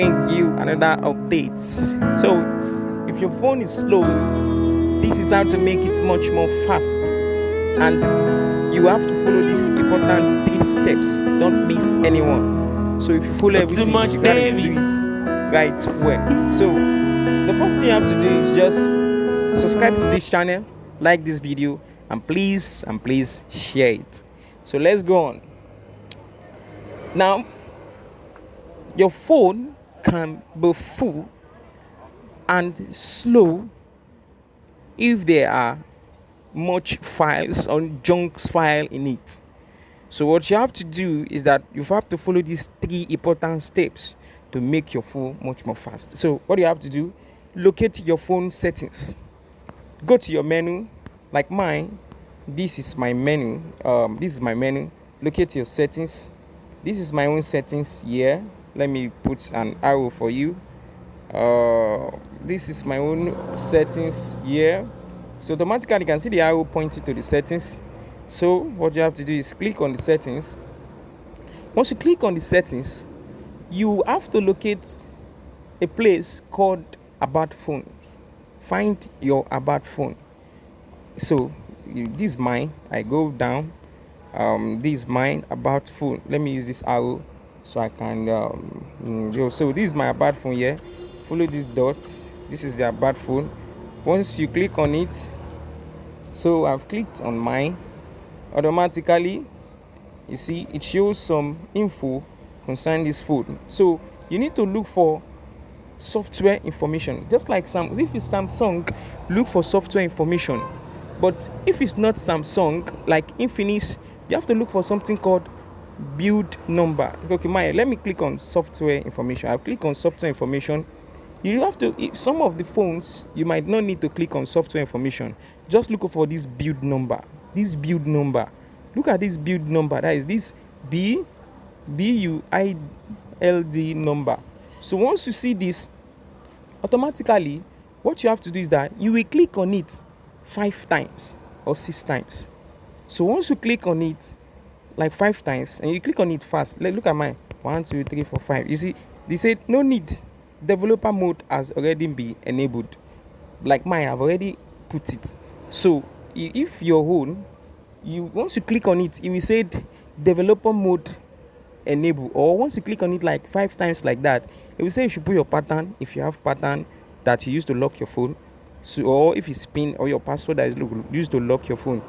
bring you another update. So if your phone is slow, this is how to make it much more fast, and you have to follow these important 3 steps. Don't miss anyone. So if you follow everything, you gotta do it right well. So the first thing you have to do is just subscribe to this channel, like this video, and please share it. So let's go on. Now your phone can be full and slow if there are much files or junk file in it. So what you have to do is that you have to follow these 3 important steps to make your phone much more fast. So what you have to do, locate your phone settings, go to your menu. Like mine, this is my menu. Locate your settings. This is my own settings here. Let me put an arrow for you. This is my own settings here. So automatically you can see the arrow pointing to the settings. So what you have to do is click on the settings. Once you click on the settings, you have to locate a place called about phone. Find your about phone. So this is mine. I go down. This is mine about phone. Let me use this arrow so I can so this is my about phone here. Follow this dot. This is the about phone. Once you click on it, so I've clicked on mine, automatically you see it shows some info concerning this phone. So you need to look for software information, just like if it's Samsung, look for software information. But if it's not Samsung, like Infinix, you have to look for something called build number. Okay, let me click on software information. I'll click on software information. You have to, if some of the phones you might not need to click on software information, just look for this build number. Look at this build number. That is this BUILD number. So once you see this, automatically what you have to do is that you will click on it 5 times or 6 times. So once you click on it like 5 times and you click on it fast, look at mine. 1 2 3 4 5. You see, they said no need, developer mode has already been enabled. Like mine, I've already put it. So if your own, once you click on it, it will say developer mode enable. Or once you click on it like 5 times like that, it will say you should put your pattern, if you have pattern that you use to lock your phone. So, or if it's pin or your password that is used to lock your phone.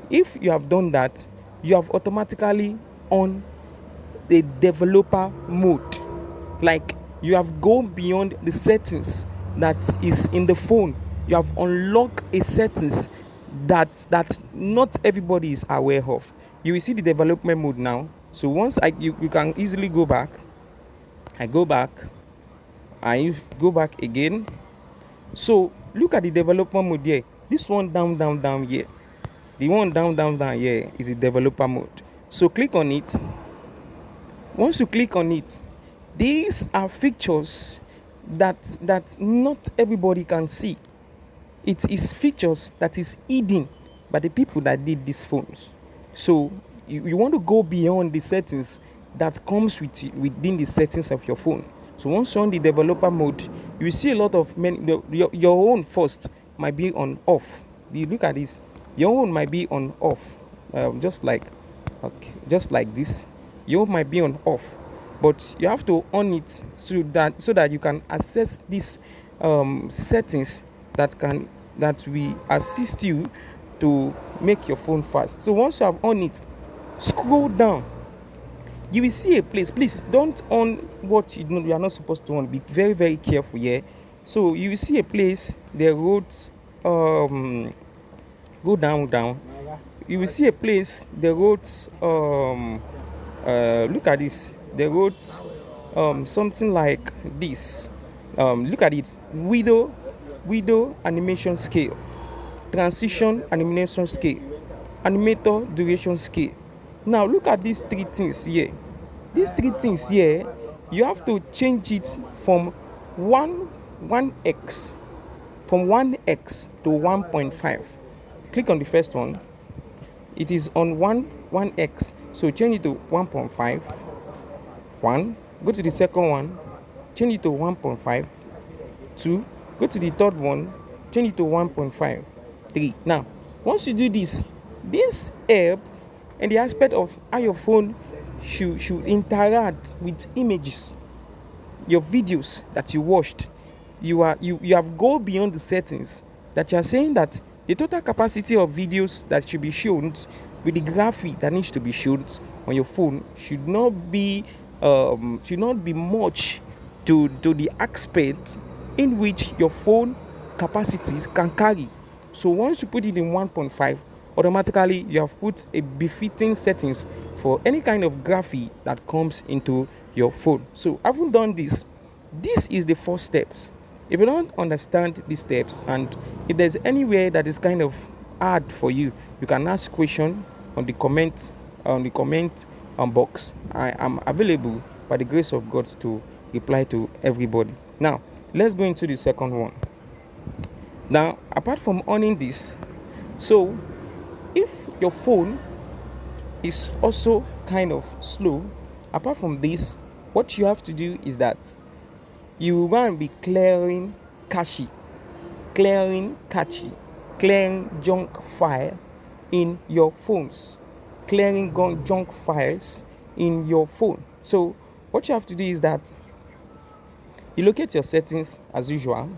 If you have done that, you have automatically on the developer mode. Like you have gone beyond the settings that is in the phone. You have unlocked a settings that not everybody is aware of. You will see the development mode now. So once you can easily go back. I go back. I go back again. So look at the development mode here. This one down here. The one down here is the developer mode. So click on it. Once you click on it, these are features that not everybody can see. It is features that is hidden by the people that did these phones. So you want to go beyond the settings that comes within the settings of your phone. So once you're on the developer mode, you see a lot of your own first might be on off. You look at this, your own might be on off, just like this. Your own might be on off, but you have to on it so that you can access these settings that will assist you to make your phone fast. So once you have on it, scroll down, you will see a place. Please don't on what you are not supposed to on. Be very careful here. So you will see a place, the roads, go down. You will see a place, the roads, look at this, the roads, something like this. Look at it, widow animation scale, transition animation scale, animator duration scale. Now look at these 3 things here. These 3 things here, you have to change it from 1x to 1.5. Click on the first one. It is on 1x, so change it to 1.5. 1. Go to the second one. change it to 1.5. 2. Go to the third one, change it to 1.5. 3. Now, once you do this help in the aspect of how your phone should interact with images, your videos that you watched. You have gone beyond the settings that you are saying that the total capacity of videos that should be shown with the graphic that needs to be shown on your phone should not be much to the aspect in which your phone capacities can carry. So once you put it in 1.5, automatically you have put a befitting settings for any kind of graphic that comes into your phone. So having done this is the first steps. If you don't understand these steps, and if there's anywhere that is kind of hard for you, you can ask question on the comment box. I am available by the grace of God to reply to everybody. Now let's go into the second one. Now, apart from owning this, so if your phone is also kind of slow, apart from this, what you have to do is that you want to be clearing junk file in your phones, clearing junk files in your phone. So what you have to do is that you locate your settings as usual.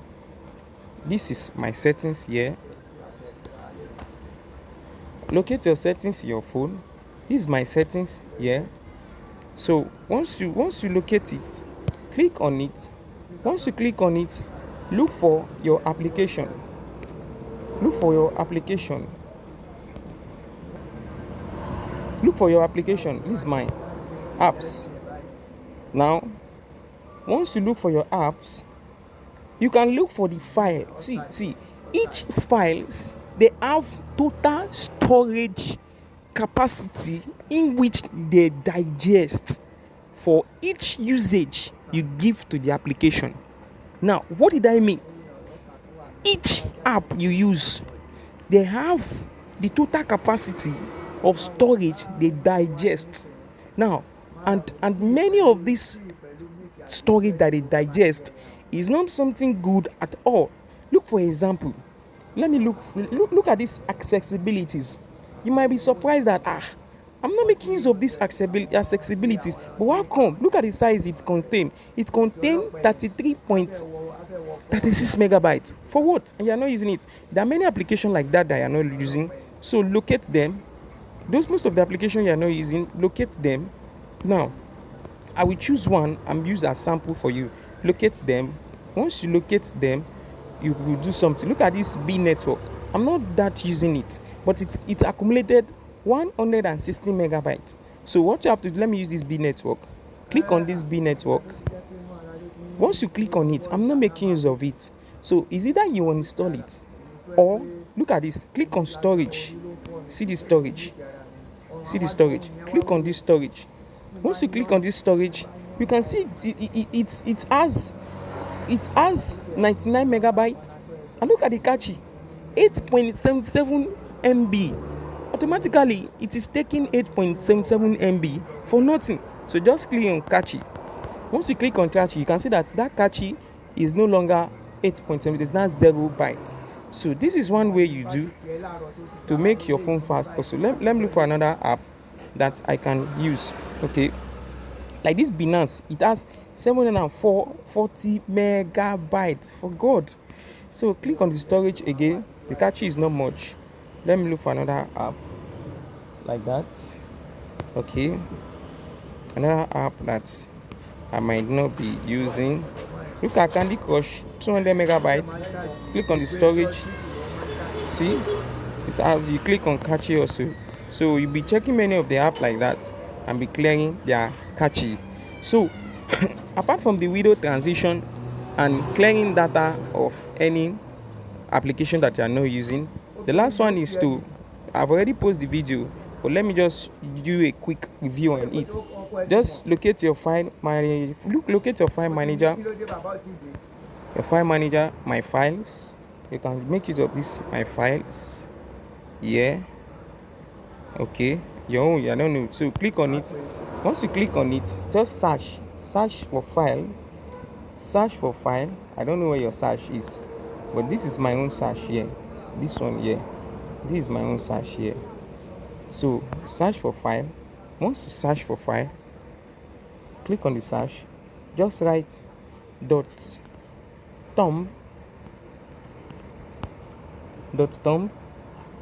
This is my settings here. Locate your settings in your phone. This is my settings here. So once you locate it, click on it. Once you click on it, look for your application. Look for your application. This is my apps. Now, once you look for your apps, you can look for the file. See, each files, they have total storage capacity in which they digest for each usage you give to the application. Now, what did I mean? Each app you use, they have the total capacity of storage they digest. Now, and many of these storage that they digest is not something good at all. Look, for example, let me look at these accessibilities. You might be surprised that I'm not making use of these accessibilities, but how come? Look at the size it contains. It contains 33.36 megabytes. For what? And you're not using it. There are many applications like that you're not using. So locate them. Most of the applications you're not using, locate them. Now, I will choose one and use as sample for you. Locate them. Once you locate them, you will do something. Look at this B network. I'm not that using it, but it accumulated 160 megabytes. So what you have to do, let me use this B network. Click on this B network. Once you click on it, I'm not making use of it. So is either you install it, or look at this. Click on storage. See the storage. Click on this storage. Once you click on this storage, you can see it has 99 megabytes. And look at the cache, 8.77 MB. Automatically it is taking 8.77 MB for nothing. So just click on cache. Once you click on cache, you can see that cache is no longer 8.7, it is now 0 byte. So this is one way you do to make your phone fast. Also, let me look for another app that I can use. Okay, like this Binance, it has 740 megabytes. For God. So click on the storage again. The cache is not much. Let me look for another app like that. Okay, another app that I might not be using. Look at Candy Crush, 200 megabytes. Click on the storage. See, it has, you click on cache also. So you'll be checking many of the apps like that and be clearing their cache. So apart from the video transition and clearing data of any application that you are not using, the last one is to, I've already posted the video, but let me just do a quick review on it. Just locate your file manager. Locate your file manager. My files. You can make use of this my files. Yeah. Okay. Your own. I don't know. So click on it. Once you click on it, just search for file. search for file. I don't know where your search is, but this is my own search here. This one here, this is my own search here. So search for file. Once you search for file, click on the search, just write dot thumb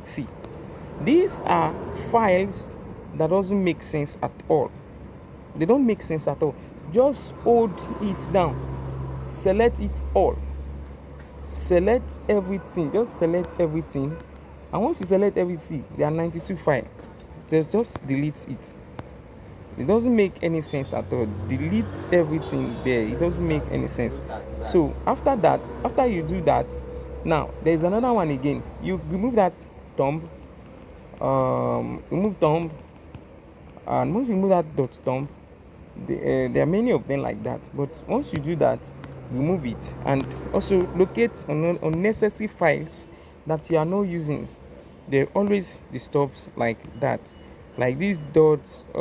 see, these are files that doesn't make sense at all. They don't make sense at all. Just hold it down, select it all, select everything, just select everything. And once you select everything, there are 92 files. Just delete it. It doesn't make any sense at all. Delete everything there. It doesn't make any sense. So after that, after you do that, now there's another one again. You remove that thumb, remove thumb, and once you remove that dot thumb, there are many of them like that. But once you do that, remove it, and also locate unnecessary files that you are not using. They always disturbs like that, like this .tmp,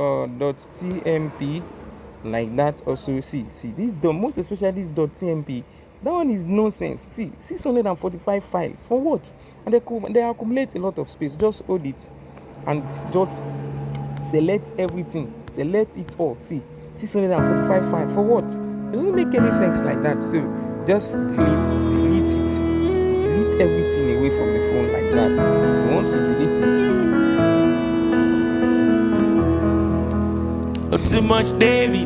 like that. Also see this dot, most especially this .tmp, that one is nonsense. See, 645 files for what? And they accumulate a lot of space. Just hold it and just select everything, select it all. See, 645 files for what? It doesn't make any sense like that. So just delete it, delete everything away from the phone like that. So once you delete it, not too much, David.